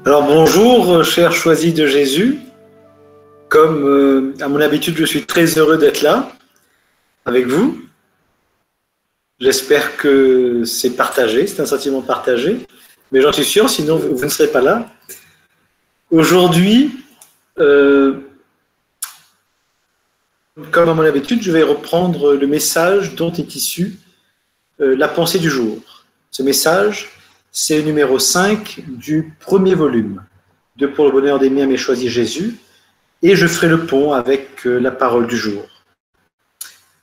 Alors bonjour, chers choisis de Jésus. Comme à mon habitude, je suis très heureux d'être là avec vous. J'espère que c'est partagé, c'est un sentiment partagé, mais j'en suis sûr, sinon vous ne serez pas là. Aujourd'hui, comme à mon habitude, je vais reprendre le message dont est issue la pensée du jour. Ce message, c'est le numéro 5 du premier volume de Pour le bonheur des miens, mais choisis Jésus, et je ferai le pont avec la parole du jour.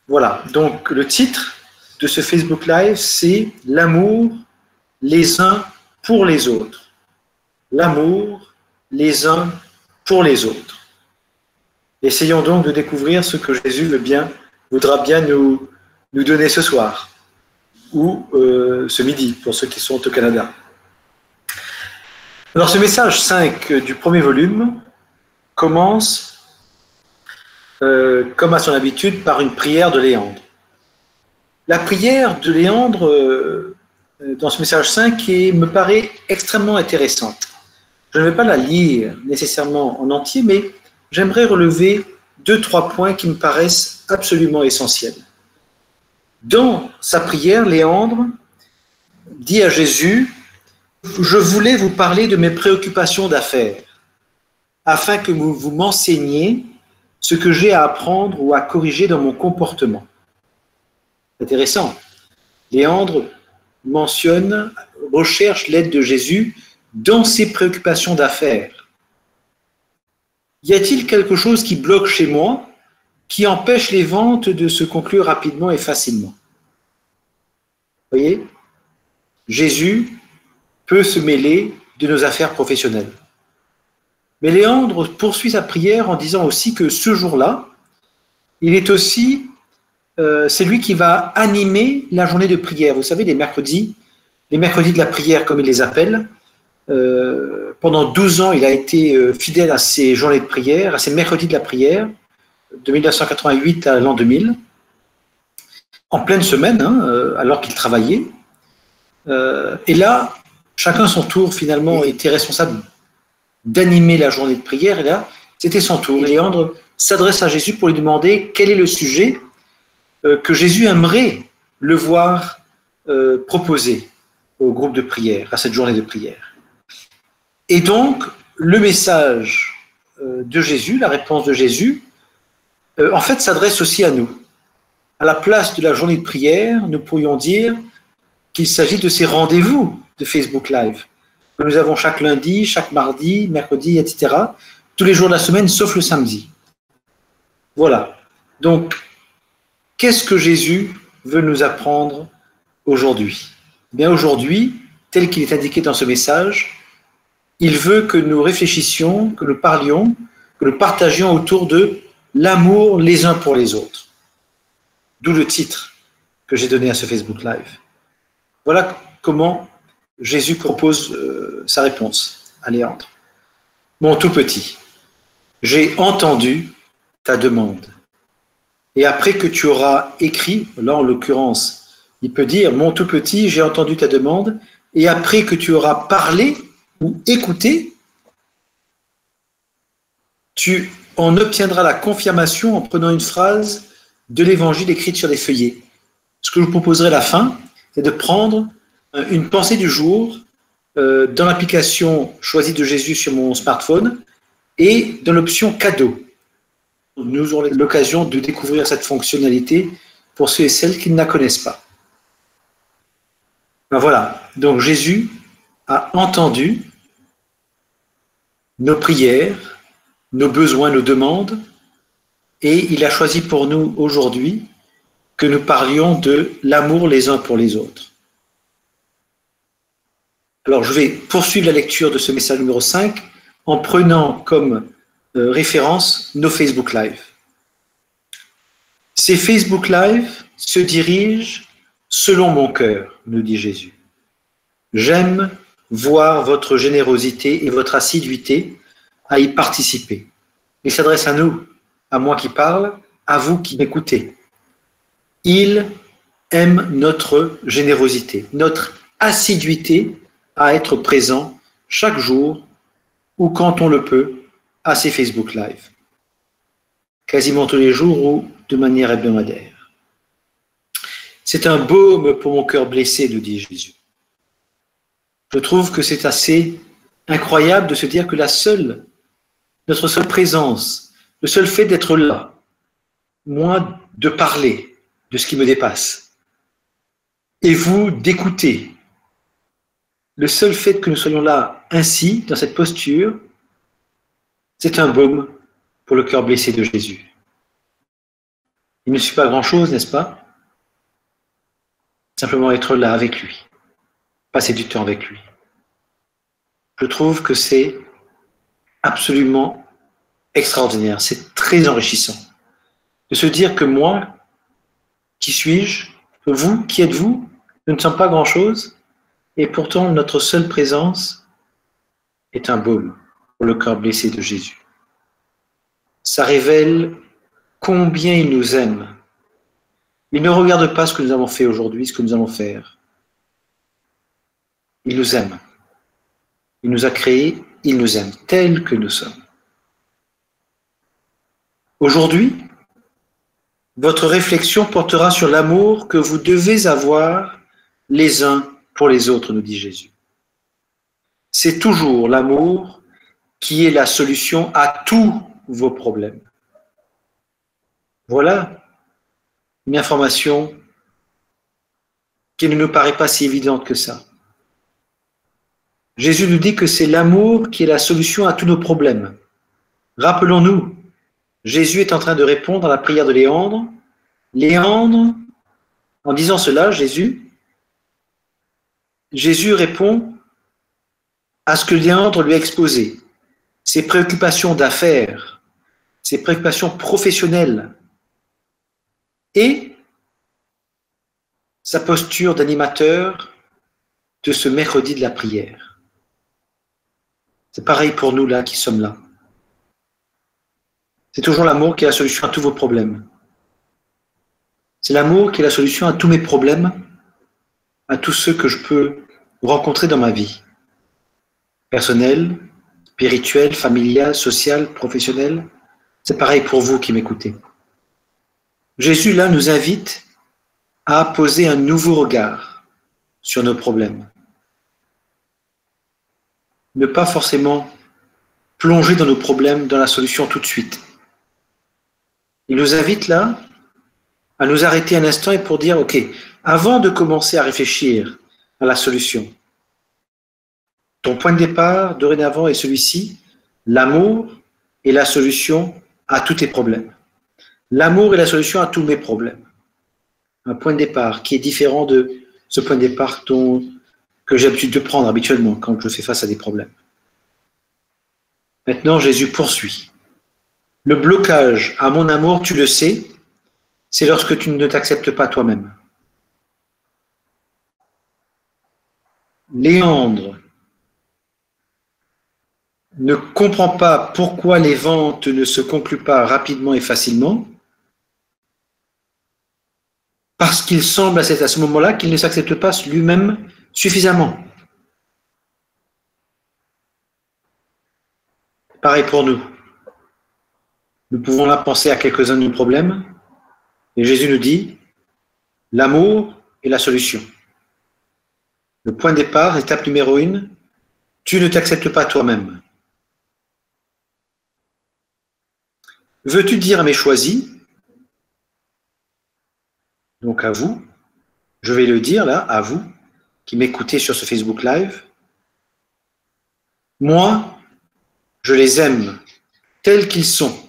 Voilà, donc le titre de ce Facebook Live, c'est « L'amour les uns pour les autres ». L'amour les uns pour les autres. Essayons donc de découvrir ce que Jésus voudra bien nous donner ce soir, ou ce midi, pour ceux qui sont au Canada. Alors ce message 5 du premier volume commence, comme à son habitude, par une prière de Léandre. La prière de Léandre, dans ce message 5, me paraît extrêmement intéressante. Je ne vais pas la lire nécessairement en entier, mais j'aimerais relever 2-3 points qui me paraissent absolument essentiels. Dans sa prière, Léandre dit à Jésus « Je voulais vous parler de mes préoccupations d'affaires, afin que vous m'enseigniez ce que j'ai à apprendre ou à corriger dans mon comportement. » Intéressant. Léandre recherche l'aide de Jésus dans ses préoccupations d'affaires. Y a-t-il quelque chose qui bloque chez moi, qui empêche les ventes de se conclure rapidement et facilement? Vous voyez, Jésus peut se mêler de nos affaires professionnelles. Mais Léandre poursuit sa prière en disant aussi que ce jour-là, il est aussi, c'est lui qui va animer la journée de prière. Vous savez, les mercredis de la prière, comme il les appelle. Pendant 12 ans, il a été fidèle à ces journées de prière, à ces mercredis de la prière, de 1988 à l'an 2000, en pleine semaine, alors qu'il travaillait. Et là, chacun son tour, finalement, était responsable d'animer la journée de prière. Et là, c'était son tour. Léandre s'adresse à Jésus pour lui demander quel est le sujet que Jésus aimerait le voir proposer au groupe de prière, à cette journée de prière. Et donc, le message de Jésus, la réponse de Jésus, en fait, s'adresse aussi à nous. À la place de la journée de prière, nous pourrions dire qu'il s'agit de ces rendez-vous de Facebook Live que nous avons chaque lundi, chaque mardi, mercredi, etc., tous les jours de la semaine, sauf le samedi. Voilà. Donc, qu'est-ce que Jésus veut nous apprendre aujourd'hui? Bien, aujourd'hui, tel qu'il est indiqué dans ce message, il veut que nous réfléchissions, que nous parlions, que nous partagions autour de l'amour les uns pour les autres. D'où le titre que j'ai donné à ce Facebook Live. Voilà comment Jésus propose sa réponse à Léandre. Mon tout petit, j'ai entendu ta demande. Et après que tu auras écrit, là en l'occurrence, il peut dire, mon tout petit, j'ai entendu ta demande, et après que tu auras parlé ou écouté, tu en obtiendras la confirmation en prenant une phrase de l'évangile écrite sur des feuillets. Ce que je vous proposerai à la fin, c'est de prendre une pensée du jour dans l'application choisie de Jésus sur mon smartphone et dans l'option cadeau. Nous aurons l'occasion de découvrir cette fonctionnalité pour ceux et celles qui ne la connaissent pas. Ben voilà, donc Jésus a entendu nos prières, nos besoins, nos demandes, et il a choisi pour nous aujourd'hui que nous parlions de l'amour les uns pour les autres. Alors je vais poursuivre la lecture de ce message numéro 5 en prenant comme référence nos Facebook Live. Ces Facebook Live se dirigent selon mon cœur, nous dit Jésus. J'aime voir votre générosité et votre assiduité à y participer. Il s'adresse à nous, à moi qui parle, à vous qui m'écoutez. Il aime notre générosité, notre assiduité à être présent chaque jour ou quand on le peut, à ces Facebook Live, quasiment tous les jours ou de manière hebdomadaire. C'est un baume pour mon cœur blessé, nous dit Jésus. Je trouve que c'est assez incroyable de se dire que notre seule présence, le seul fait d'être là, moi de parler de ce qui me dépasse, et vous d'écouter, le seul fait que nous soyons là ainsi, dans cette posture, c'est un baume pour le cœur blessé de Jésus. Il ne suffit pas grand-chose, n'est-ce pas? Simplement être là avec lui, passer du temps avec lui. Je trouve que c'est absolument extraordinaire, c'est très enrichissant de se dire que moi, qui suis-je? Vous, qui êtes-vous? Nous ne sommes pas grand-chose et pourtant notre seule présence est un baume pour le cœur blessé de Jésus. Ça révèle combien il nous aime. Il ne regarde pas ce que nous avons fait aujourd'hui, ce que nous allons faire. Il nous aime. Il nous a créés, il nous aime tels que nous sommes. Aujourd'hui, votre réflexion portera sur l'amour que vous devez avoir les uns pour les autres, nous dit Jésus. C'est toujours l'amour qui est la solution à tous vos problèmes. Voilà une information qui ne nous paraît pas si évidente que ça. Jésus nous dit que c'est l'amour qui est la solution à tous nos problèmes. Rappelons-nous, Jésus est en train de répondre à la prière de Léandre. Léandre, en disant cela, Jésus répond à ce que Léandre lui a exposé, ses préoccupations d'affaires, ses préoccupations professionnelles et sa posture d'animateur de ce mercredi de la prière. C'est pareil pour nous là qui sommes là. C'est toujours l'amour qui est la solution à tous vos problèmes. C'est l'amour qui est la solution à tous mes problèmes, à tous ceux que je peux rencontrer dans ma vie. Personnel, spirituel, familial, social, professionnel. C'est pareil pour vous qui m'écoutez. Jésus, là, nous invite à poser un nouveau regard sur nos problèmes. Ne pas forcément plonger dans nos problèmes, dans la solution tout de suite. Il nous invite là à nous arrêter un instant et pour dire, ok, avant de commencer à réfléchir à la solution, ton point de départ, dorénavant, est celui-ci, l'amour est la solution à tous tes problèmes. L'amour est la solution à tous mes problèmes. Un point de départ qui est différent de ce point de départ que j'ai l'habitude de prendre habituellement quand je fais face à des problèmes. Maintenant, Jésus poursuit. Le blocage à mon amour, tu le sais, c'est lorsque tu ne t'acceptes pas toi-même. Léandre ne comprend pas pourquoi les ventes ne se concluent pas rapidement et facilement, parce qu'il semble à ce moment-là qu'il ne s'accepte pas lui-même suffisamment. Pareil pour nous. Nous pouvons là penser à quelques-uns de nos problèmes, et Jésus nous dit, l'amour est la solution. Le point de départ, étape numéro 1, tu ne t'acceptes pas toi-même. Veux-tu dire à mes choisis, donc à vous, je vais le dire là, à vous, qui m'écoutez sur ce Facebook Live, moi, je les aime tels qu'ils sont.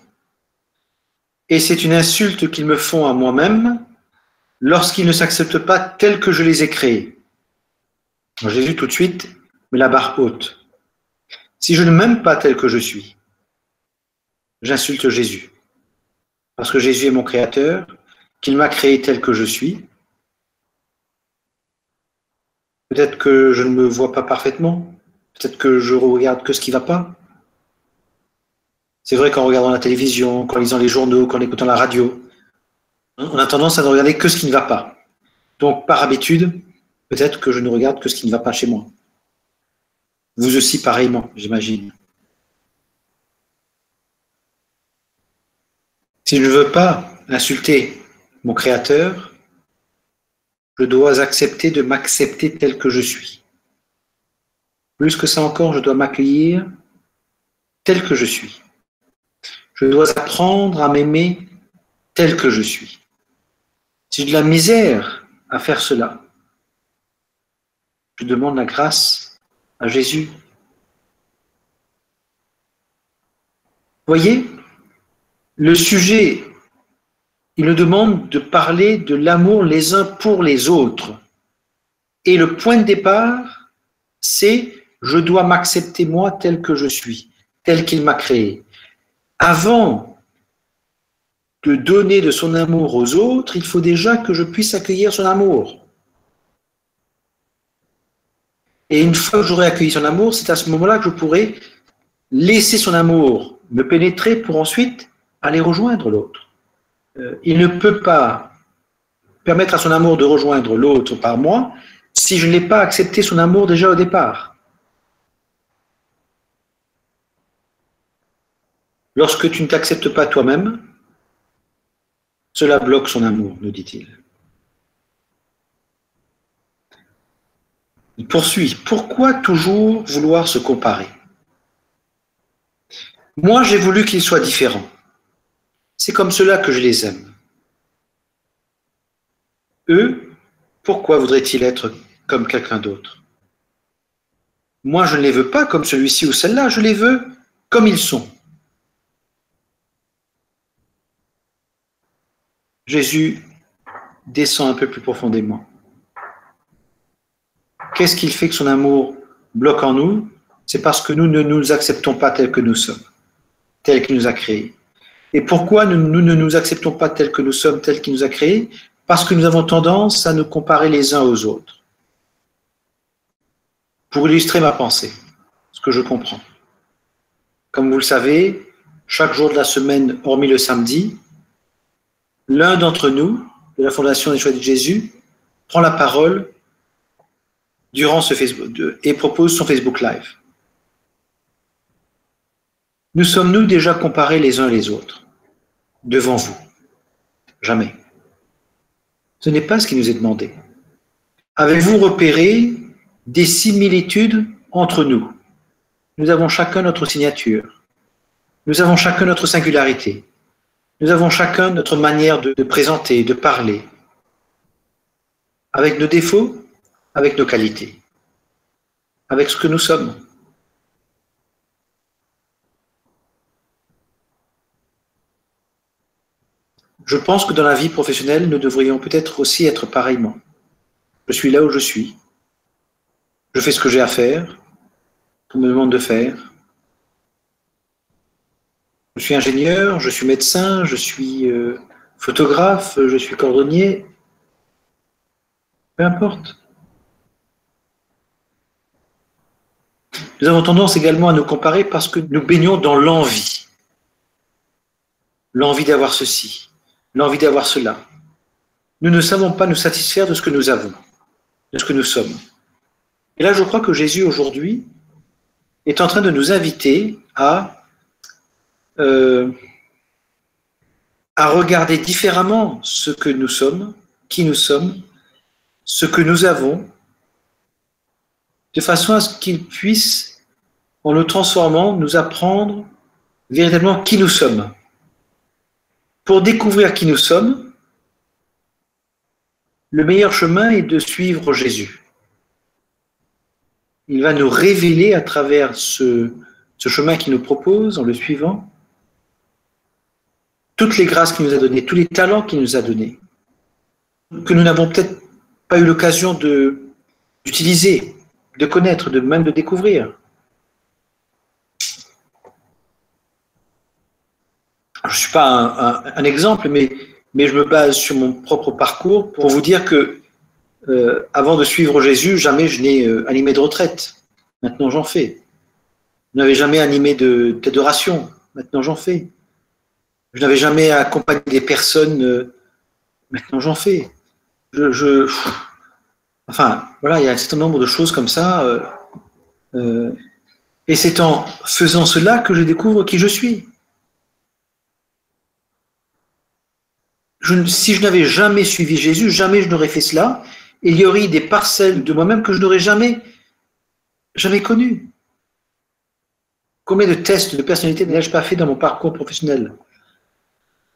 Et c'est une insulte qu'ils me font à moi-même lorsqu'ils ne s'acceptent pas tels que je les ai créés. Alors Jésus, tout de suite, met la barre haute. Si je ne m'aime pas tel que je suis, j'insulte Jésus. Parce que Jésus est mon créateur, qu'il m'a créé tel que je suis. Peut-être que je ne me vois pas parfaitement. Peut-être que je regarde que ce qui ne va pas. C'est vrai qu'en regardant la télévision, qu'en lisant les journaux, qu'en écoutant la radio, on a tendance à ne regarder que ce qui ne va pas. Donc, par habitude, peut-être que je ne regarde que ce qui ne va pas chez moi. Vous aussi, pareillement, j'imagine. Si je ne veux pas insulter mon Créateur, je dois accepter de m'accepter tel que je suis. Plus que ça encore, je dois m'accueillir tel que je suis. Je dois apprendre à m'aimer tel que je suis. Si j'ai de la misère à faire cela, je demande la grâce à Jésus. Voyez, le sujet, il nous demande de parler de l'amour les uns pour les autres. Et le point de départ, c'est je dois m'accepter moi tel que je suis, tel qu'il m'a créé. Avant de donner de son amour aux autres, il faut déjà que je puisse accueillir son amour. Et une fois que j'aurai accueilli son amour, c'est à ce moment-là que je pourrai laisser son amour me pénétrer pour ensuite aller rejoindre l'autre. Il ne peut pas permettre à son amour de rejoindre l'autre par moi si je n'ai pas accepté son amour déjà au départ. Lorsque tu ne t'acceptes pas toi-même, cela bloque son amour, nous dit-il. Il poursuit. Pourquoi toujours vouloir se comparer? Moi, j'ai voulu qu'ils soient différents. C'est comme cela que je les aime. Eux, pourquoi voudraient-ils être comme quelqu'un d'autre? Moi, je ne les veux pas comme celui-ci ou celle-là, je les veux comme ils sont. Jésus descend un peu plus profondément. Qu'est-ce qui fait que son amour bloque en nous? C'est parce que nous ne nous acceptons pas tels que nous sommes, tels qu'il nous a créés. Et pourquoi nous ne nous acceptons pas tels que nous sommes, tels qu'il nous a créés? Parce que nous avons tendance à nous comparer les uns aux autres. Pour illustrer ma pensée, ce que je comprends. Comme vous le savez, chaque jour de la semaine, hormis le samedi, l'un d'entre nous, de la Fondation des Choix de Jésus, prend la parole durant ce Facebook et propose son Facebook Live. Nous sommes-nous déjà comparés les uns les autres devant vous? Jamais. Ce n'est pas ce qui nous est demandé. Avez-vous repéré des similitudes entre nous? Nous avons chacun notre signature. Nous avons chacun notre singularité. Nous avons chacun notre manière de présenter, de parler. Avec nos défauts, avec nos qualités. Avec ce que nous sommes. Je pense que dans la vie professionnelle, nous devrions peut-être aussi être pareillement. Je suis là où je suis. Je fais ce que j'ai à faire, qu'on me demande de faire. Je suis ingénieur, je suis médecin, je suis photographe, je suis cordonnier. Peu importe. Nous avons tendance également à nous comparer parce que nous baignons dans l'envie. L'envie d'avoir ceci, l'envie d'avoir cela. Nous ne savons pas nous satisfaire de ce que nous avons, de ce que nous sommes. Et là, je crois que Jésus, aujourd'hui, est en train de nous inviter à regarder différemment ce que nous sommes, qui nous sommes, ce que nous avons, de façon à ce qu'il puisse, en nous transformant, nous apprendre véritablement qui nous sommes. Pour découvrir qui nous sommes, le meilleur chemin est de suivre Jésus. Il va nous révéler à travers ce chemin qu'il nous propose, en le suivant, toutes les grâces qu'il nous a données, tous les talents qu'il nous a donnés, que nous n'avons peut-être pas eu l'occasion d'utiliser, de connaître, même de découvrir. Je ne suis pas un exemple, mais je me base sur mon propre parcours pour vous dire que avant de suivre Jésus, jamais je n'ai animé de retraite. Maintenant, j'en fais. Je n'avais jamais animé d'adoration. Maintenant, j'en fais. Je n'avais jamais accompagné des personnes. Maintenant, j'en fais. Enfin, voilà, il y a un certain nombre de choses comme ça. Et c'est en faisant cela que je découvre qui je suis. Si je n'avais jamais suivi Jésus, jamais je n'aurais fait cela. Et il y aurait des parcelles de moi-même que je n'aurais jamais connues. Combien de tests de personnalité n'ai-je pas fait dans mon parcours professionnel?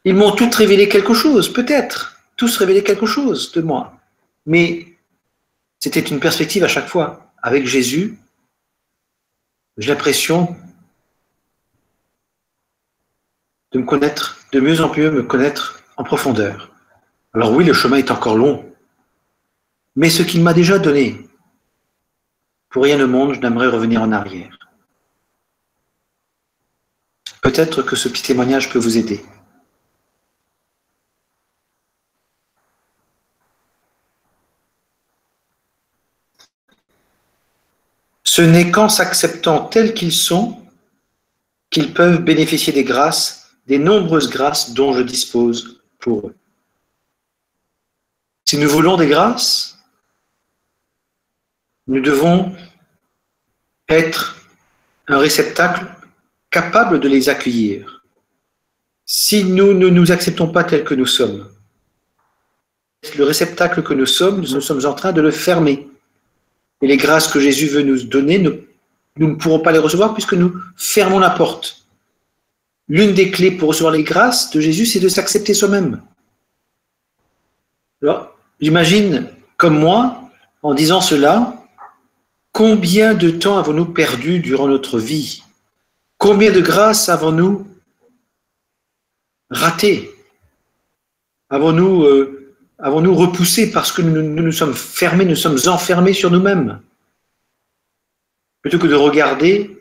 Ils m'ont tous révélé quelque chose, peut-être. Tous révélé quelque chose de moi. Mais c'était une perspective à chaque fois. Avec Jésus, j'ai l'impression de me connaître, de mieux en mieux me connaître en profondeur. Alors oui, le chemin est encore long. Mais ce qu'il m'a déjà donné, pour rien au monde, je n'aimerais revenir en arrière. Peut-être que ce petit témoignage peut vous aider. Ce n'est qu'en s'acceptant tels qu'ils sont qu'ils peuvent bénéficier des grâces, des nombreuses grâces dont je dispose pour eux. Si nous voulons des grâces, nous devons être un réceptacle capable de les accueillir. Si nous ne nous acceptons pas tels que nous sommes, le réceptacle que nous sommes en train de le fermer. Et les grâces que Jésus veut nous donner, nous ne pourrons pas les recevoir puisque nous fermons la porte. L'une des clés pour recevoir les grâces de Jésus, c'est de s'accepter soi-même. Alors, j'imagine, comme moi, en disant cela, combien de temps avons-nous perdu durant notre vie? Combien de grâces avons-nous ratées? Avons-nous repoussé parce que nous sommes fermés, nous sommes enfermés sur nous-mêmes? Plutôt que de regarder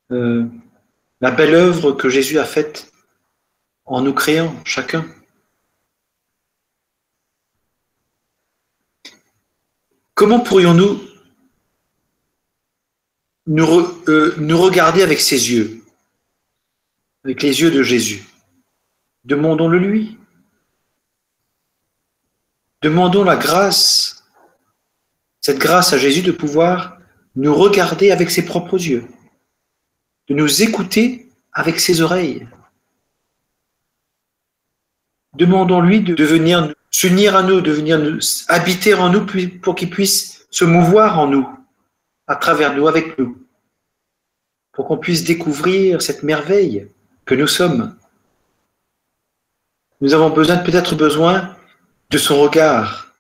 la belle œuvre que Jésus a faite en nous créant, chacun. Comment pourrions-nous nous regarder avec ses yeux, avec les yeux de Jésus? Demandons-le lui. Demandons la grâce, cette grâce à Jésus de pouvoir nous regarder avec ses propres yeux, de nous écouter avec ses oreilles. Demandons-lui de venir s'unir à nous, de venir habiter en nous pour qu'il puisse se mouvoir en nous, à travers nous, avec nous, pour qu'on puisse découvrir cette merveille que nous sommes. Nous avons peut-être besoin de son regard,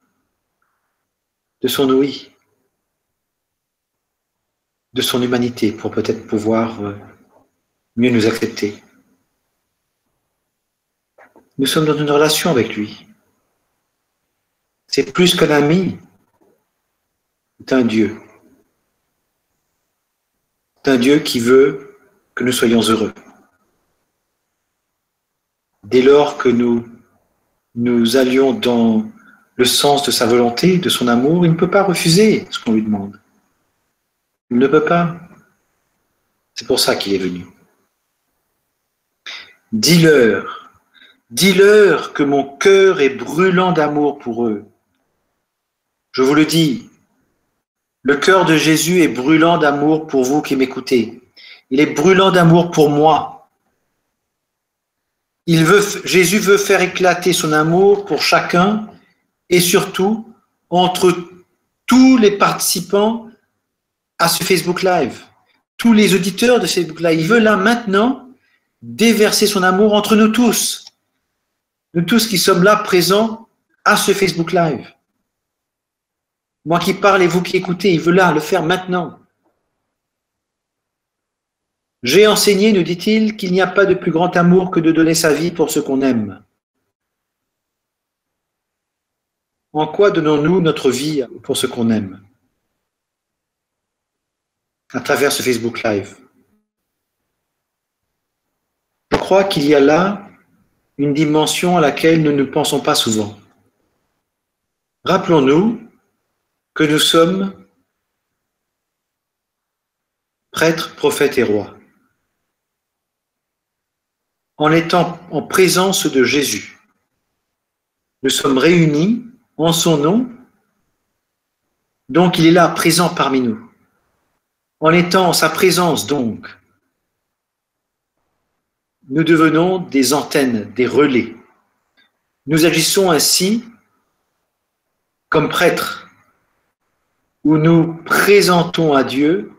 de son ouïe, de son humanité pour peut-être pouvoir mieux nous accepter. Nous sommes dans une relation avec lui. C'est plus qu'un ami, c'est un Dieu. C'est un Dieu qui veut que nous soyons heureux. Dès lors que nous allions dans le sens de sa volonté, de son amour, il ne peut pas refuser ce qu'on lui demande. Il ne peut pas. C'est pour ça qu'il est venu. Dis-leur que mon cœur est brûlant d'amour pour eux. Je vous le dis, le cœur de Jésus est brûlant d'amour pour vous qui m'écoutez. Il est brûlant d'amour pour moi. Jésus veut faire éclater son amour pour chacun et surtout entre tous les participants à ce Facebook Live, tous les auditeurs de Facebook Live. Il veut là maintenant déverser son amour entre nous tous qui sommes là présents à ce Facebook Live. Moi qui parle et vous qui écoutez, il veut là le faire maintenant. J'ai enseigné, nous dit-il, qu'il n'y a pas de plus grand amour que de donner sa vie pour ce qu'on aime. En quoi donnons-nous notre vie pour ce qu'on aime? À travers ce Facebook Live. Je crois qu'il y a là une dimension à laquelle nous ne pensons pas souvent. Rappelons-nous que nous sommes prêtres, prophètes et rois. En étant en présence de Jésus, nous sommes réunis en son nom, donc il est là, présent parmi nous. En étant en sa présence, donc, nous devenons des antennes, des relais. Nous agissons ainsi comme prêtres, où nous présentons à Dieu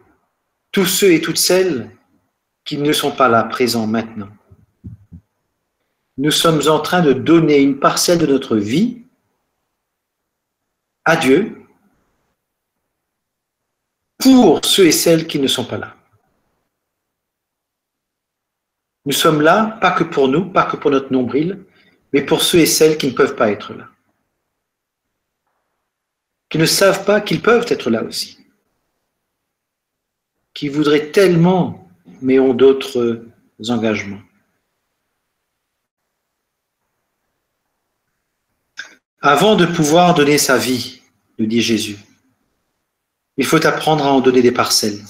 tous ceux et toutes celles qui ne sont pas là, présents maintenant. Nous sommes en train de donner une parcelle de notre vie à Dieu pour ceux et celles qui ne sont pas là. Nous sommes là, pas que pour nous, pas que pour notre nombril, mais pour ceux et celles qui ne peuvent pas être là, qui ne savent pas qu'ils peuvent être là aussi, qui voudraient tellement, mais ont d'autres engagements. Avant de pouvoir donner sa vie, nous dit Jésus, il faut apprendre à en donner des parcelles.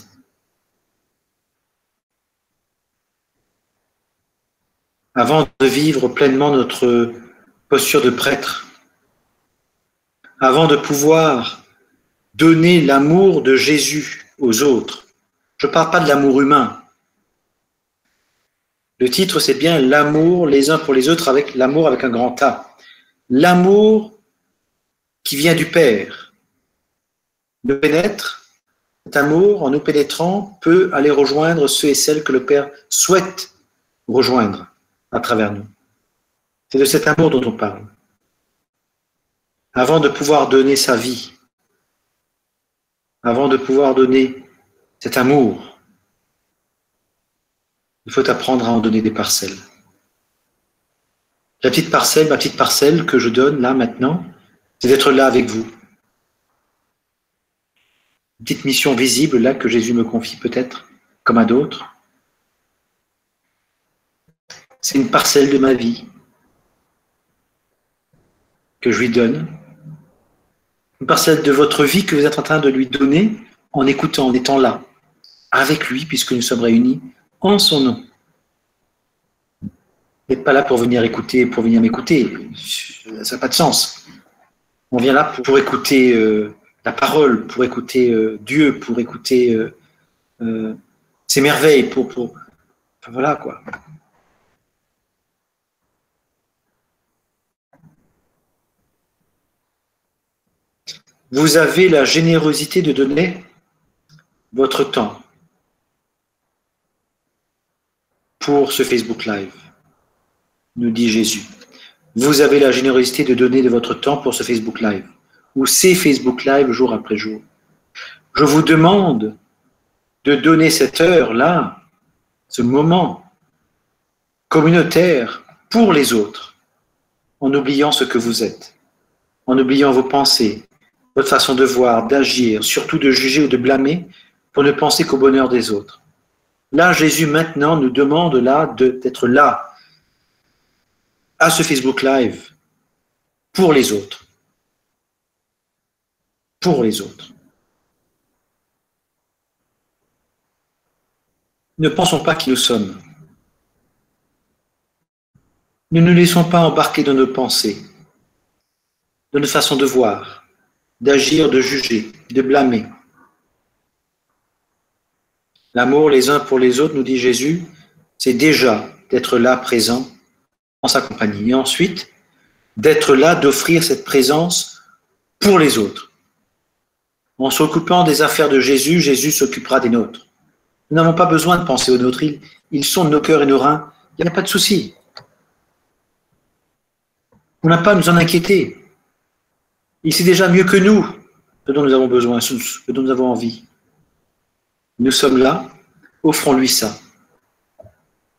Avant de vivre pleinement notre posture de prêtre, avant de pouvoir donner l'amour de Jésus aux autres. Je ne parle pas de l'amour humain. Le titre, c'est bien l'amour les uns pour les autres, avec l'amour avec un grand A. L'amour qui vient du Père nous pénètre. Cet amour, en nous pénétrant, peut aller rejoindre ceux et celles que le Père souhaite rejoindre à travers nous. C'est de cet amour dont on parle. Avant de pouvoir donner sa vie, avant de pouvoir donner cet amour, il faut apprendre à en donner des parcelles. La petite parcelle, ma petite parcelle que je donne là maintenant, c'est d'être là avec vous. Une petite mission visible là que Jésus me confie peut-être, comme à d'autres. C'est une parcelle de ma vie que je lui donne. Une parcelle de votre vie que vous êtes en train de lui donner en écoutant, en étant là, avec lui, puisque nous sommes réunis en son nom. Vous n'êtes pas là pour venir écouter, pour venir m'écouter. Ça n'a pas de sens. On vient là pour écouter la parole, pour écouter Dieu, pour écouter ses merveilles, enfin, voilà quoi. Vous avez la générosité de donner votre temps pour ce Facebook Live, nous dit Jésus. Vous avez la générosité de donner de votre temps pour ce Facebook Live, ou ces Facebook Live jour après jour. Je vous demande de donner cette heure-là, ce moment communautaire pour les autres, en oubliant ce que vous êtes, en oubliant vos pensées, votre façon de voir, d'agir, surtout de juger ou de blâmer, pour ne penser qu'au bonheur des autres. Là, Jésus, maintenant, nous demande là d'être là, à ce Facebook Live, pour les autres. Pour les autres. Ne pensons pas qui nous sommes. Ne nous laissons pas embarquer dans nos pensées, dans notre façon de voir, d'agir, de juger, de blâmer. L'amour les uns pour les autres, nous dit Jésus, c'est déjà d'être là, présent, en sa compagnie. Et ensuite, d'être là, d'offrir cette présence pour les autres. En s'occupant des affaires de Jésus, Jésus s'occupera des nôtres. Nous n'avons pas besoin de penser aux nôtres, ils sont nos cœurs et nos reins, il n'y a pas de souci. On n'a pas à nous en inquiéter. Il sait déjà mieux que nous ce dont nous avons besoin, ce dont nous avons envie. Nous sommes là, offrons-lui ça.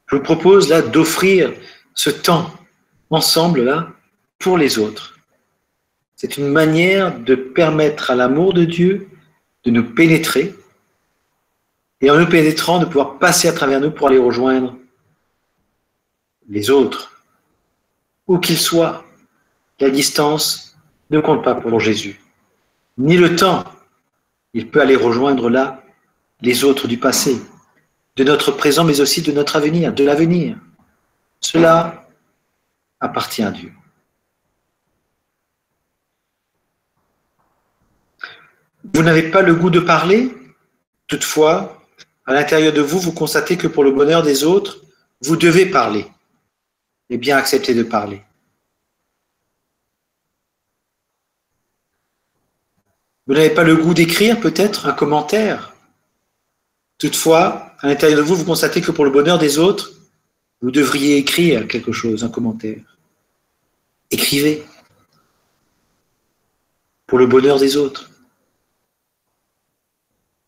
Je vous propose là d'offrir ce temps ensemble là pour les autres. C'est une manière de permettre à l'amour de Dieu de nous pénétrer et en nous pénétrant de pouvoir passer à travers nous pour aller rejoindre les autres, où qu'ils soient. La distance ne compte pas pour Jésus, ni le temps. Il peut aller rejoindre là les autres du passé, de notre présent, mais aussi de notre avenir, de l'avenir. Cela appartient à Dieu. Vous n'avez pas le goût de parler? Toutefois, à l'intérieur de vous, vous constatez que pour le bonheur des autres, Vous devez parler. Et bien accepter de parler. Vous n'avez pas le goût d'écrire peut-être un commentaire. Toutefois, à l'intérieur de vous, vous constatez que pour le bonheur des autres, vous devriez écrire quelque chose, un commentaire. Écrivez. Pour le bonheur des autres.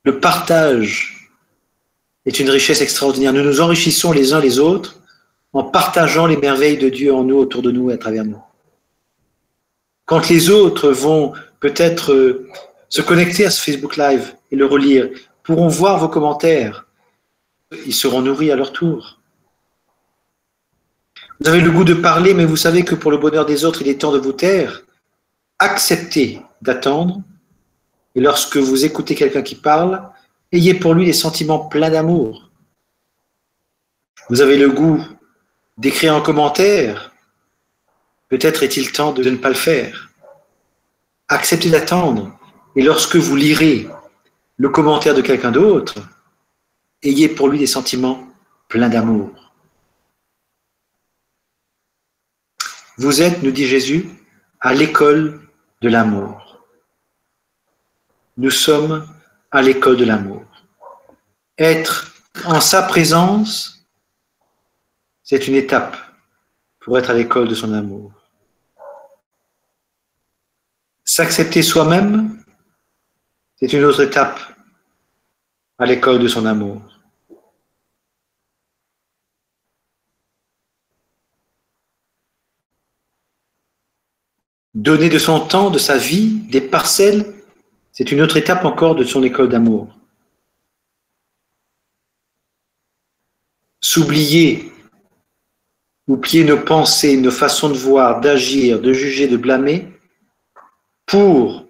Le partage est une richesse extraordinaire. Nous nous enrichissons les uns les autres en partageant les merveilles de Dieu en nous, autour de nous et à travers nous. Quand les autres vont peut-être se connecter à ce Facebook Live et le relire, pourront voir vos commentaires, ils seront nourris à leur tour. Vous avez le goût de parler, mais vous savez que pour le bonheur des autres, il est temps de vous taire. Acceptez d'attendre, et lorsque vous écoutez quelqu'un qui parle, ayez pour lui des sentiments pleins d'amour. Vous avez le goût d'écrire un commentaire, peut-être est-il temps de ne pas le faire. Acceptez d'attendre, et lorsque vous lirez le commentaire de quelqu'un d'autre, ayez pour lui des sentiments pleins d'amour. Vous êtes, nous dit Jésus, à l'école de l'amour. Nous sommes à l'école de l'amour. Être en sa présence, c'est une étape pour être à l'école de son amour. S'accepter soi-même, c'est une autre étape à l'école de son amour. Donner de son temps, de sa vie, des parcelles, c'est une autre étape encore de son école d'amour. S'oublier, oublier nos pensées, nos façons de voir, d'agir, de juger, de blâmer, pour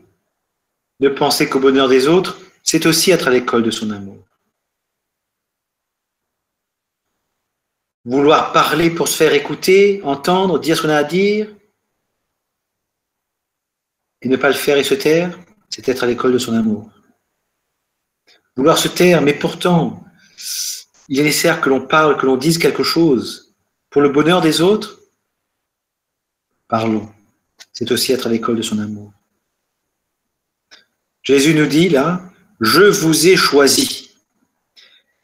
ne penser qu'au bonheur des autres, c'est aussi être à l'école de son amour. Vouloir parler pour se faire écouter, entendre, dire ce qu'on a à dire, et ne pas le faire et se taire, c'est être à l'école de son amour. Vouloir se taire, mais pourtant, il est nécessaire que l'on parle, que l'on dise quelque chose. Pour le bonheur des autres, parlons. C'est aussi être à l'école de son amour. Jésus nous dit là, « Je vous ai choisi.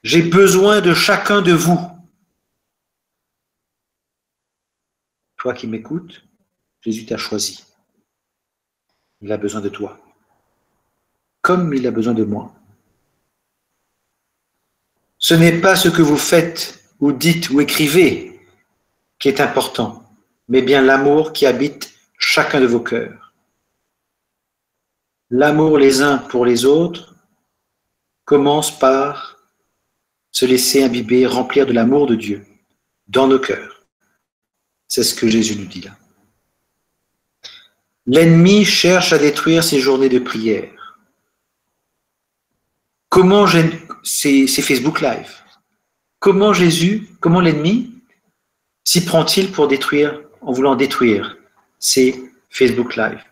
J'ai besoin de chacun de vous. » Toi qui m'écoutes, Jésus t'a choisi. Il a besoin de toi, comme il a besoin de moi. Ce n'est pas ce que vous faites ou dites ou écrivez qui est important, mais bien l'amour qui habite chacun de vos cœurs. L'amour les uns pour les autres commence par se laisser imbiber, remplir de l'amour de Dieu dans nos cœurs. C'est ce que Jésus nous dit là. L'ennemi cherche à détruire ces journées de prière. Comment c'est Facebook Live. Comment l'ennemi s'y prend-il pour détruire, en voulant détruire ces Facebook Live?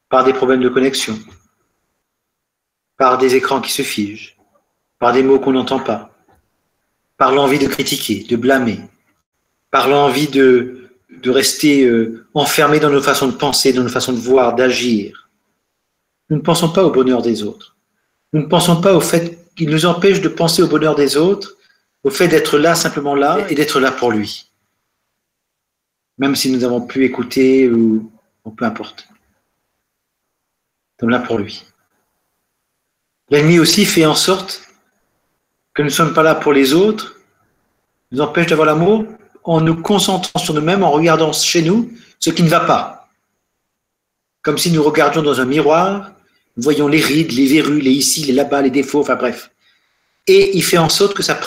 Par des problèmes de connexion, par des écrans qui se figent, par des mots qu'on n'entend pas, par l'envie de critiquer, de blâmer, par l'envie de rester enfermé dans nos façons de penser, dans nos façons de voir, d'agir. Nous ne pensons pas au bonheur des autres. Nous ne pensons pas au fait qu'il nous empêche de penser au bonheur des autres, au fait d'être là, simplement là, et d'être là pour lui. Même si nous avons pu écouter ou peu importe. Nous sommes là pour lui. L'ennemi aussi fait en sorte que nous ne sommes pas là pour les autres, nous empêche d'avoir l'amour en nous concentrant sur nous-mêmes, en regardant chez nous ce qui ne va pas. Comme si nous regardions dans un miroir, nous voyons les rides, les verrues, les ici, les là-bas, les défauts, enfin bref. Et il fait en sorte que ça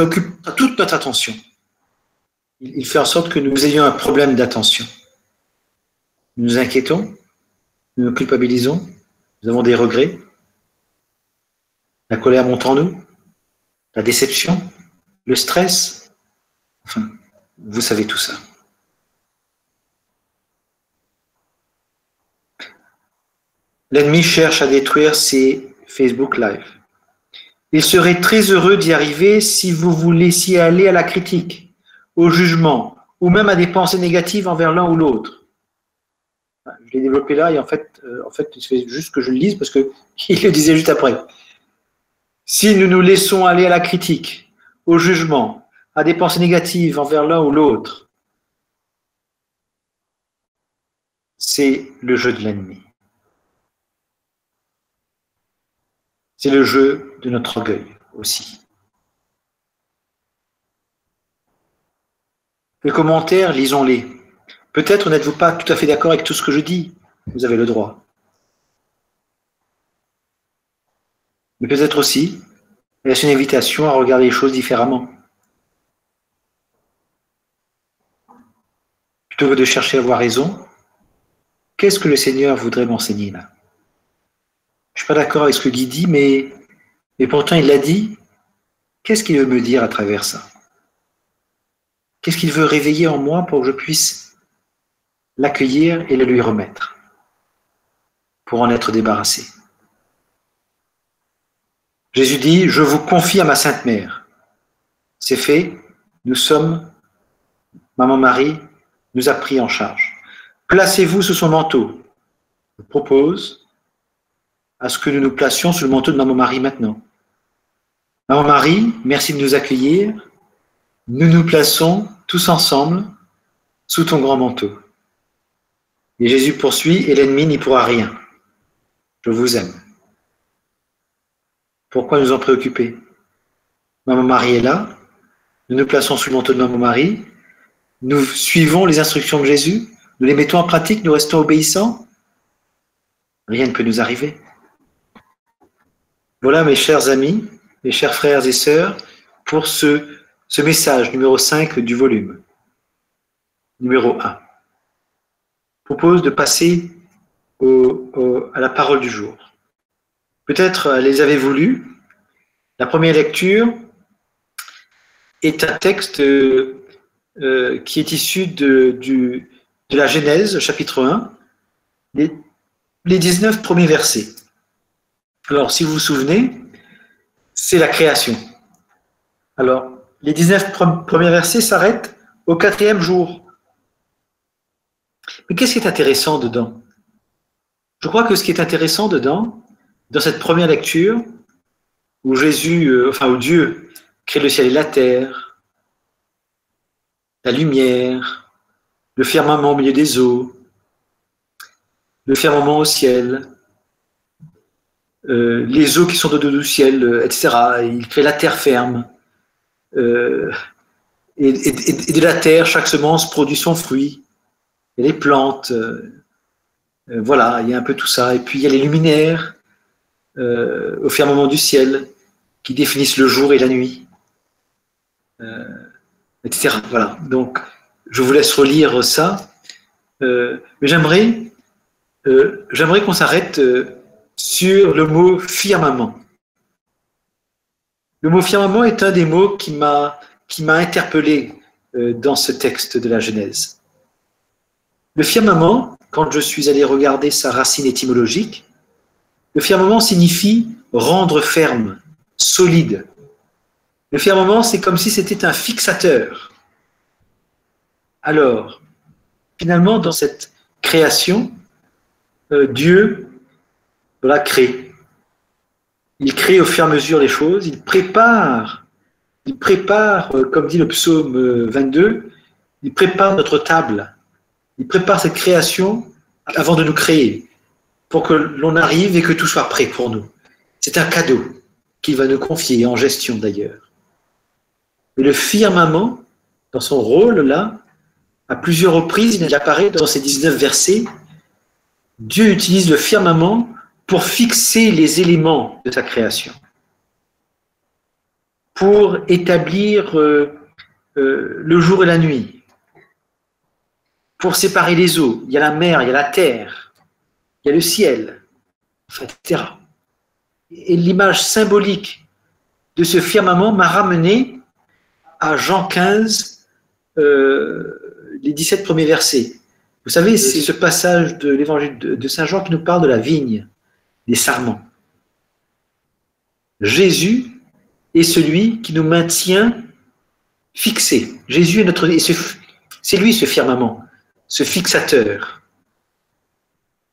occupe toute notre attention. Il fait en sorte que nous ayons un problème d'attention. Nous nous inquiétons, nous nous culpabilisons, nous avons des regrets, la colère monte en nous, la déception, le stress, enfin, vous savez tout ça. L'ennemi cherche à détruire ces Facebook Live. Il serait très heureux d'y arriver si vous vous laissiez aller à la critique, au jugement, ou même à des pensées négatives envers l'un ou l'autre. Je l'ai développé là et en fait, il fait juste que je le lise parce qu'il le disait juste après. Si nous nous laissons aller à la critique, au jugement, à des pensées négatives envers l'un ou l'autre, c'est le jeu de l'ennemi. C'est le jeu de notre orgueil aussi. Les commentaires, lisons-les. Peut-être n'êtes-vous pas tout à fait d'accord avec tout ce que je dis. Vous avez le droit. Mais peut-être aussi, est-ce une invitation à regarder les choses différemment. Plutôt que de chercher à avoir raison, qu'est-ce que le Seigneur voudrait m'enseigner là? Je ne suis pas d'accord avec ce que Guy dit, mais pourtant il l'a dit. Qu'est-ce qu'il veut me dire à travers ça? Qu'est-ce qu'il veut réveiller en moi pour que je puisse l'accueillir et le lui remettre, pour en être débarrassé? Jésus dit, je vous confie à ma Sainte Mère. C'est fait, nous sommes, Maman Marie nous a pris en charge. Placez-vous sous son manteau. Je propose à ce que nous nous placions sous le manteau de Maman Marie maintenant. Maman Marie, merci de nous accueillir. Nous nous plaçons tous ensemble sous ton grand manteau. Et Jésus poursuit, et l'ennemi n'y pourra rien. Je vous aime. Pourquoi nous en préoccuper? Maman Marie est là. Nous nous plaçons sous le manteau de Maman Marie. Nous suivons les instructions de Jésus. Nous les mettons en pratique. Nous restons obéissants. Rien ne peut nous arriver. Voilà, mes chers amis, mes chers frères et sœurs, pour ce message numéro 5 du volume. Numéro 1. Je propose de passer à la parole du jour. Peut-être les avez-vous lus. La première lecture est un texte qui est issu de la Genèse, chapitre 1, les 19 premiers versets. Alors, si vous vous souvenez, c'est la création. Alors, les 19 premiers versets s'arrêtent au 4e jour. Mais qu'est-ce qui est intéressant dedans? Je crois que ce qui est intéressant dedans, dans cette première lecture, où où Dieu crée le ciel et la terre, la lumière, le firmament au milieu des eaux, le firmament au ciel, les eaux qui sont au-dessus du ciel, etc. Il crée la terre ferme. Et de la terre, chaque semence produit son fruit. Il y a les plantes. Voilà, il y a un peu tout ça. Et puis il y a les luminaires au firmament du ciel qui définissent le jour et la nuit, etc. Voilà. Donc, je vous laisse relire ça. Mais j'aimerais qu'on s'arrête sur le mot firmament. Le mot firmament est un des mots qui m'a interpellé dans ce texte de la Genèse. Le firmament, quand je suis allé regarder sa racine étymologique, le firmament signifie rendre ferme, solide. Le firmament, c'est comme si c'était un fixateur. Alors, finalement, dans cette création, Dieu crée. Il crée au fur et à mesure les choses, il prépare, comme dit le psaume 22, il prépare notre table, il prépare cette création avant de nous créer, pour que l'on arrive et que tout soit prêt pour nous. C'est un cadeau qu'il va nous confier, en gestion d'ailleurs. Et le firmament, dans son rôle là, à plusieurs reprises, il apparaît dans ces 19 versets, Dieu utilise le firmament pour fixer les éléments de sa création, pour établir le jour et la nuit, pour séparer les eaux. Il y a la mer, il y a la terre, il y a le ciel, etc. Et l'image symbolique de ce firmament m'a ramené à Jean 15, les 17 premiers versets. Vous savez, c'est ce passage de l'évangile de Saint Jean qui nous parle de la vigne, des sarments. Jésus est celui qui nous maintient fixés. Jésus est notre... C'est lui ce firmament, ce fixateur.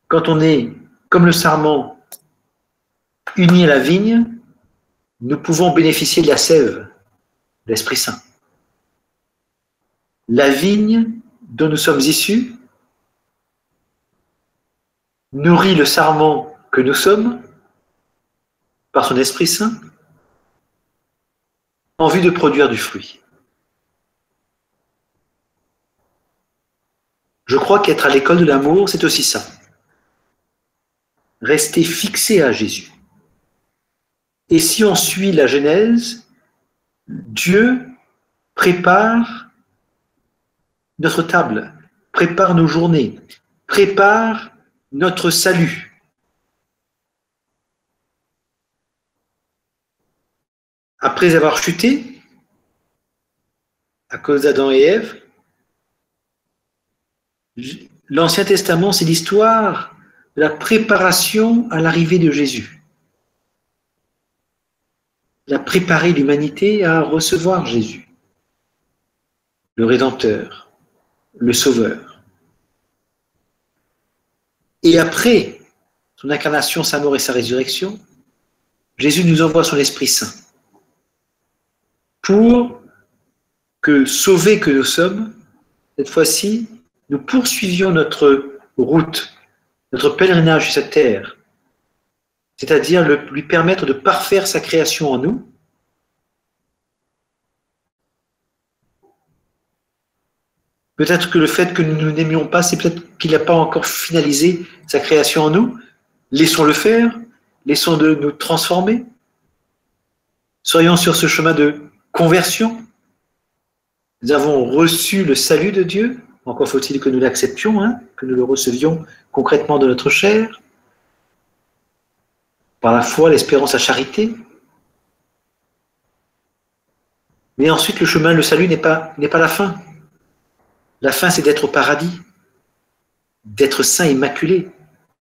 Quand on est, comme le sarment, uni à la vigne, nous pouvons bénéficier de la sève, de l'Esprit Saint. La vigne dont nous sommes issus nourrit le sarment que nous sommes par son Esprit Saint en vue de produire du fruit. Je crois qu'être à l'école de l'amour, c'est aussi ça. Rester fixé à Jésus. Et si on suit la Genèse, Dieu prépare notre table, prépare nos journées, prépare notre salut. Après avoir chuté, à cause d'Adam et Ève, l'Ancien Testament, c'est l'histoire de la préparation à l'arrivée de Jésus. Il a préparé l'humanité à recevoir Jésus, le Rédempteur, le Sauveur. Et après son incarnation, sa mort et sa résurrection, Jésus nous envoie son Esprit Saint pour que, sauvés que nous sommes, cette fois-ci, nous poursuivions notre route, notre pèlerinage sur cette terre, c'est-à-dire lui permettre de parfaire sa création en nous. Peut-être que le fait que nous ne n'aimions pas, c'est peut-être qu'il n'a pas encore finalisé sa création en nous. Laissons-le faire, laissons-le nous transformer. Soyons sur ce chemin de conversion. Nous avons reçu le salut de Dieu, encore faut-il que nous l'acceptions, que nous le recevions concrètement de notre chair, par la foi, l'espérance, la charité. Mais ensuite, le chemin, le salut n'est pas la fin. La fin, c'est d'être au paradis, d'être saints, immaculés.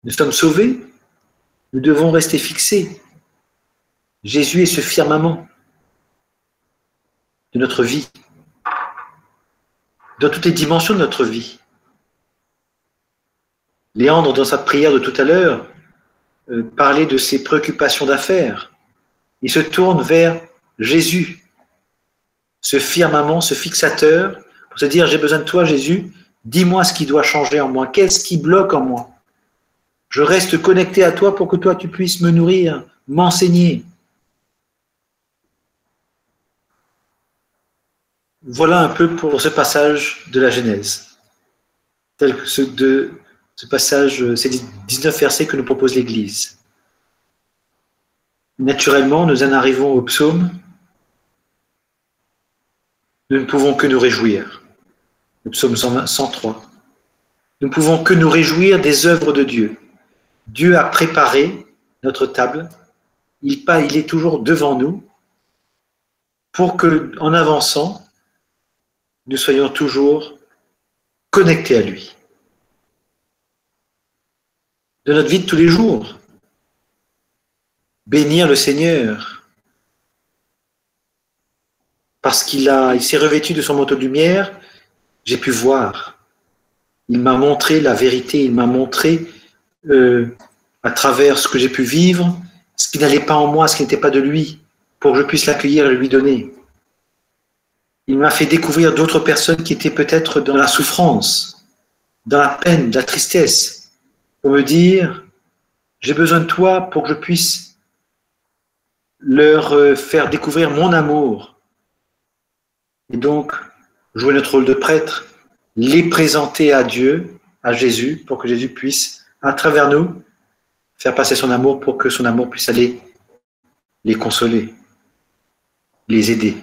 Nous sommes sauvés, nous devons rester fixés. Jésus est ce firmament de notre vie, dans toutes les dimensions de notre vie. Léandre, dans sa prière de tout à l'heure, parlait de ses préoccupations d'affaires. Il se tourne vers Jésus, ce firmament, ce fixateur, pour se dire, j'ai besoin de toi, Jésus, dis-moi ce qui doit changer en moi, qu'est-ce qui bloque en moi. Je reste connecté à toi pour que toi, tu puisses me nourrir, m'enseigner. Voilà un peu pour ce passage de la Genèse, tel que ce passage, ces 19 versets que nous propose l'Église. Naturellement, nous en arrivons au psaume. Nous ne pouvons que nous réjouir. Le psaume 103. Nous ne pouvons que nous réjouir des œuvres de Dieu. Dieu a préparé notre table. Il est toujours devant nous pour que, en avançant, nous soyons toujours connectés à lui. De notre vie de tous les jours, bénir le Seigneur, parce qu'il s'est revêtu de son manteau de lumière, j'ai pu voir. Il m'a montré la vérité, il m'a montré à travers ce que j'ai pu vivre, ce qui n'allait pas en moi, ce qui n'était pas de lui, pour que je puisse l'accueillir et lui donner. Il m'a fait découvrir d'autres personnes qui étaient peut-être dans la souffrance, dans la peine, la tristesse, pour me dire, j'ai besoin de toi pour que je puisse leur faire découvrir mon amour. Et donc, jouer notre rôle de prêtre, les présenter à Dieu, à Jésus, pour que Jésus puisse, à travers nous, faire passer son amour pour que son amour puisse aller les consoler, les aider.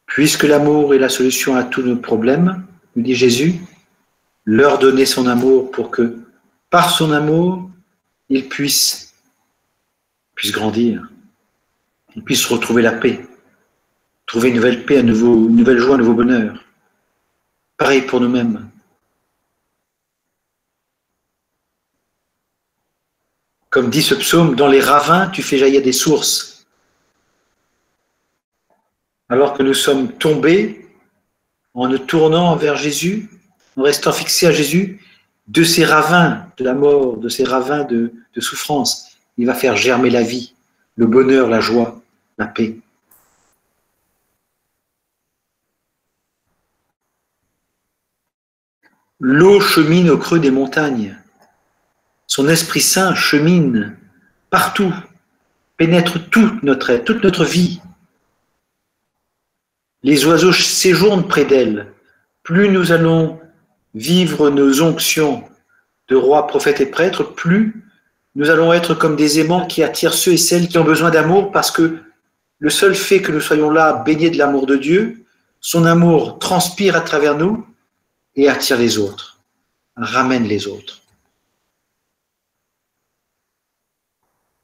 Puisque l'amour est la solution à tous nos problèmes, nous dit Jésus, leur donner son amour pour que, par son amour, ils puissent grandir, ils puissent retrouver la paix, trouver une nouvelle paix, une nouvelle joie, un nouveau bonheur. Pareil pour nous-mêmes. Comme dit ce psaume, dans les ravins, tu fais jaillir des sources. alors que nous sommes tombés en nous tournant vers Jésus, en restant fixés à Jésus, de ces ravins de la mort, de ces ravins de souffrance. Il va faire germer la vie, le bonheur, la joie, la paix. L'eau chemine au creux des montagnes. Son Esprit Saint chemine partout, pénètre toute notre vie. Les oiseaux séjournent près d'elle. Plus nous allons vivre nos onctions de rois, prophètes et prêtres, plus nous allons être comme des aimants qui attirent ceux et celles qui ont besoin d'amour, parce que le seul fait que nous soyons là, baignés de l'amour de Dieu, son amour transpire à travers nous et attire les autres, ramène les autres.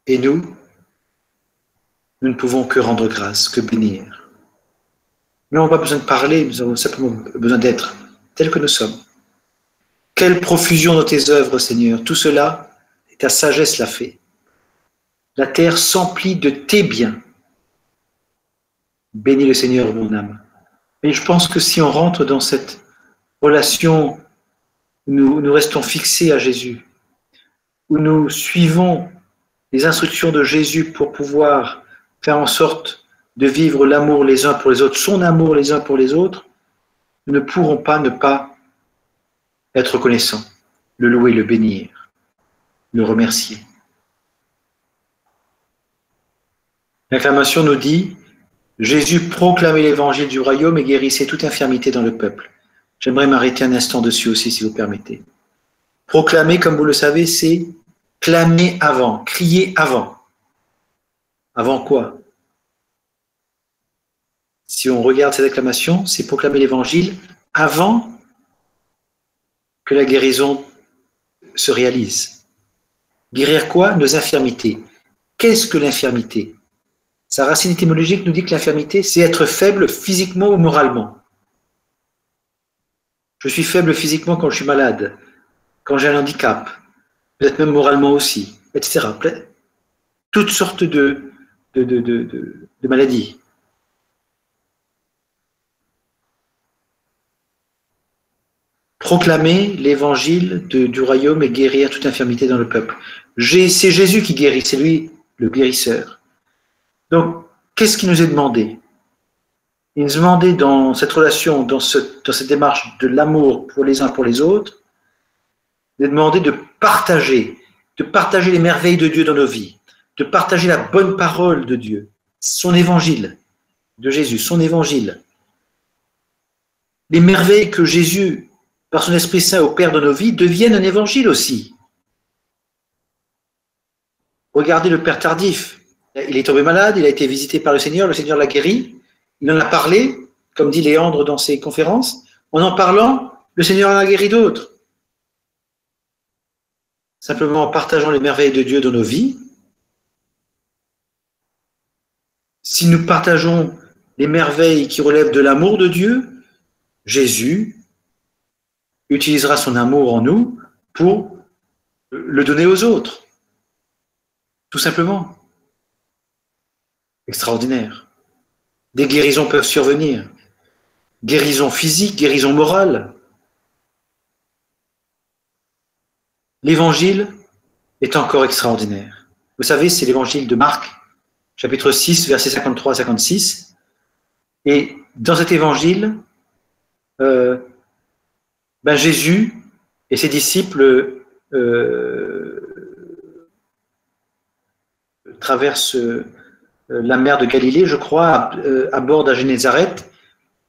Et nous ne pouvons que rendre grâce, que bénir. Nous n'avons pas besoin de parler, nous avons simplement besoin d'être tels que nous sommes. Quelle profusion dans tes œuvres, Seigneur. Tout cela, ta sagesse l'a fait. La terre s'emplit de tes biens. Bénis le Seigneur, mon âme. Et je pense que si on rentre dans cette relation où nous restons fixés à Jésus, où nous suivons les instructions de Jésus pour pouvoir faire en sorte de vivre l'amour les uns pour les autres, son amour les uns pour les autres, nous ne pourrons pas ne pas être reconnaissants, le louer, le bénir, le remercier. L'acclamation nous dit « Jésus proclamait l'évangile du royaume et guérissait toute infirmité dans le peuple ». J'aimerais m'arrêter un instant dessus aussi, si vous permettez. Proclamer, comme vous le savez, c'est clamer avant, crier avant. Avant quoi? Si on regarde cette acclamation, c'est proclamer l'évangile avant que la guérison se réalise. Guérir quoi? Nos infirmités. Qu'est-ce que l'infirmité? Sa racine étymologique nous dit que l'infirmité, c'est être faible physiquement ou moralement. Je suis faible physiquement quand je suis malade, quand j'ai un handicap, peut-être même moralement aussi, etc. Toutes sortes de maladies. Proclamer l'évangile du royaume et guérir toute infirmité dans le peuple. C'est Jésus qui guérit, c'est lui le guérisseur. Donc, qu'est-ce qui nous est demandé? Il nous est demandé dans cette relation, dans cette démarche de l'amour pour les uns pour les autres, il est demandé de partager les merveilles de Dieu dans nos vies, de partager la bonne parole de Dieu, son évangile de Jésus, son évangile. Les merveilles que Jésus, par son Esprit Saint, opère dans nos vies, deviennent un évangile aussi. Regardez le Père Tardif. Il est tombé malade, il a été visité par le Seigneur l'a guéri, il en a parlé, comme dit Léandre dans ses conférences. En parlant, le Seigneur en a guéri d'autres. Simplement en partageant les merveilles de Dieu dans nos vies. Si nous partageons les merveilles qui relèvent de l'amour de Dieu, Jésus utilisera son amour en nous pour le donner aux autres. Tout simplement. Extraordinaire. Des guérisons peuvent survenir. Guérison physique, guérison morale. L'évangile est encore extraordinaire. Vous savez, c'est l'évangile de Marc, chapitre 6, versets 53 à 56. Et dans cet évangile, Jésus et ses disciples traversent la mer de Galilée, je crois, abordent à Génézareth.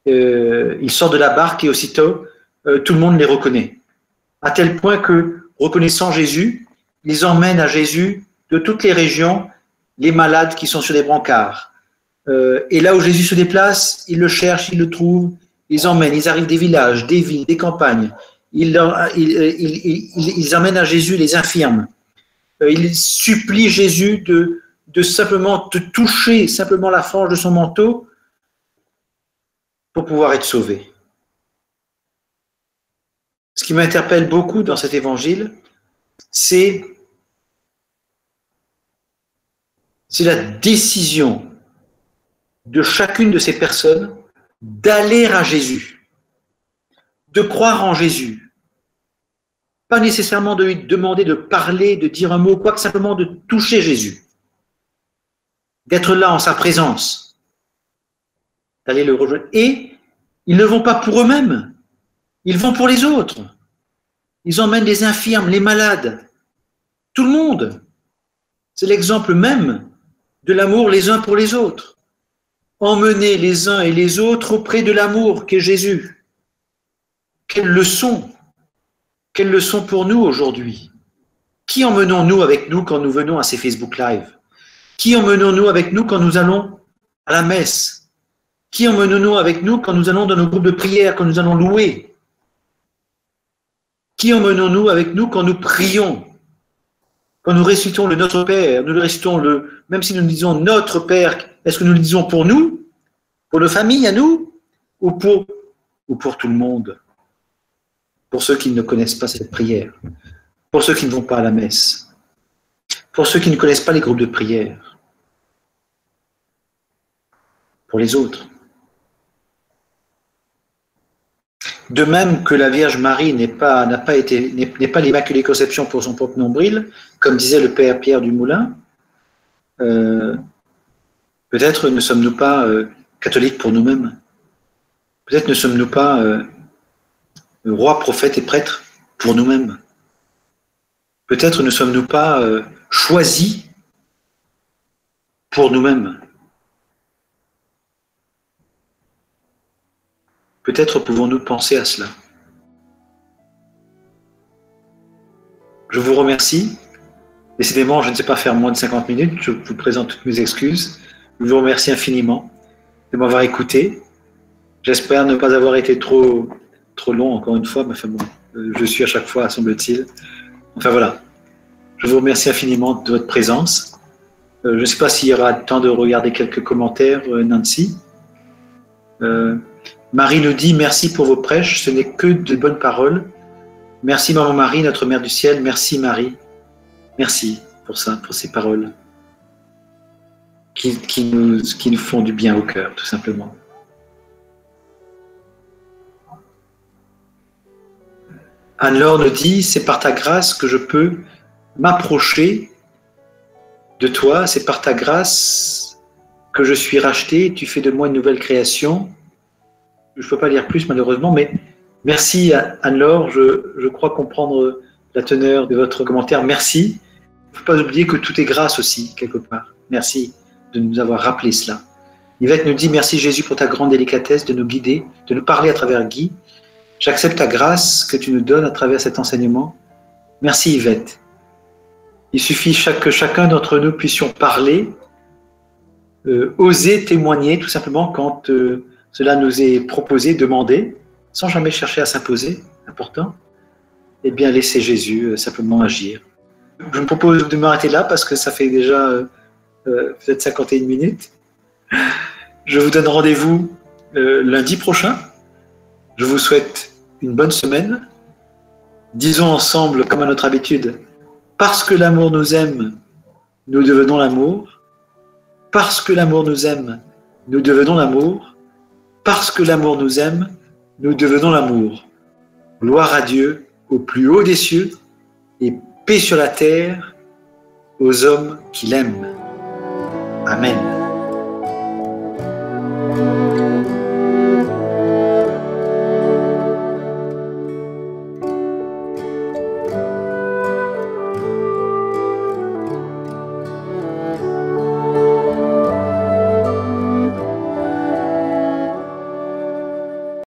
Ils sortent de la barque et aussitôt, tout le monde les reconnaît. À tel point que, reconnaissant Jésus, ils emmènent à Jésus de toutes les régions les malades qui sont sur des brancards. Et là où Jésus se déplace, ils le cherchent, ils le trouvent, ils emmènent, ils arrivent des villages, des villes, des campagnes. Ils emmènent à Jésus les infirmes. Ils supplient Jésus de simplement toucher simplement la frange de son manteau pour pouvoir être sauvé. Ce qui m'interpelle beaucoup dans cet évangile, c'est la décision de chacune de ces personnes d'aller à Jésus, de croire en Jésus. Pas nécessairement de lui demander de parler, de dire un mot, quoi que simplement de toucher Jésus, d'être là en sa présence, d'aller le rejoindre. Et ils ne vont pas pour eux-mêmes, ils vont pour les autres. Ils emmènent les infirmes, les malades, tout le monde. C'est l'exemple même de l'amour les uns pour les autres. Emmener les uns et les autres auprès de l'amour qu'est Jésus. Quelle leçon pour nous aujourd'hui. Qui emmenons-nous avec nous quand nous venons à ces Facebook Live? Qui emmenons-nous avec nous quand nous allons à la messe? Qui emmenons-nous avec nous quand nous allons dans nos groupes de prière, quand nous allons louer? Qui emmenons-nous avec nous quand nous prions? Quand nous récitons le Notre Père, nous le récitons même si nous disons Notre Père, est-ce que nous le disons pour nous, pour nos familles à nous, ou pour tout le monde? Pour ceux qui ne connaissent pas cette prière, pour ceux qui ne vont pas à la messe, pour ceux qui ne connaissent pas les groupes de prière, pour les autres. De même que la Vierge Marie n'est pas l'Immaculée Conception pour son propre nombril, comme disait le Père Pierre du Moulin, peut-être ne sommes-nous pas catholiques pour nous-mêmes. Peut-être ne sommes-nous pas rois, prophètes et prêtres pour nous-mêmes. Peut-être ne sommes-nous pas choisis pour nous-mêmes. Peut-être pouvons-nous penser à cela. Je vous remercie. Décidément, je ne sais pas faire moins de 50 minutes. Je vous présente toutes mes excuses. Je vous remercie infiniment de m'avoir écouté. J'espère ne pas avoir été trop long, encore une fois. Mais enfin bon, je suis à chaque fois, semble-t-il. Enfin voilà. Je vous remercie infiniment de votre présence. Je ne sais pas s'il y aura le temps de regarder quelques commentaires, Nancy. Marie nous dit « Merci pour vos prêches, ce n'est que de bonnes paroles. Merci Maman Marie, notre Mère du Ciel. Merci Marie. Merci pour ça, pour ces paroles qui nous font du bien au cœur, tout simplement. » Anne-Laure nous dit « C'est par ta grâce que je peux m'approcher de toi, c'est par ta grâce que je suis racheté, tu fais de moi une nouvelle création. » Je ne peux pas lire plus malheureusement, mais merci Anne-Laure, je crois comprendre la teneur de votre commentaire. Merci. Il ne faut pas oublier que tout est grâce aussi, quelque part. Merci de nous avoir rappelé cela. Yvette nous dit « Merci Jésus pour ta grande délicatesse de nous guider, de nous parler à travers Guy. J'accepte ta grâce que tu nous donnes à travers cet enseignement. » Merci Yvette. Il suffit que chacun d'entre nous puissions parler, oser témoigner tout simplement quand cela nous est proposé, demandé, sans jamais chercher à s'imposer, important, et bien laisser Jésus simplement agir. Je me propose de m'arrêter là parce que ça fait déjà peut-être 51 minutes. Je vous donne rendez-vous lundi prochain. Je vous souhaite une bonne semaine. Disons ensemble, comme à notre habitude, parce que l'amour nous aime, nous devenons l'amour. Parce que l'amour nous aime, nous devenons l'amour. Parce que l'amour nous aime, nous devenons l'amour. Gloire à Dieu au plus haut des cieux et paix sur la terre aux hommes qui l'aiment. Amen.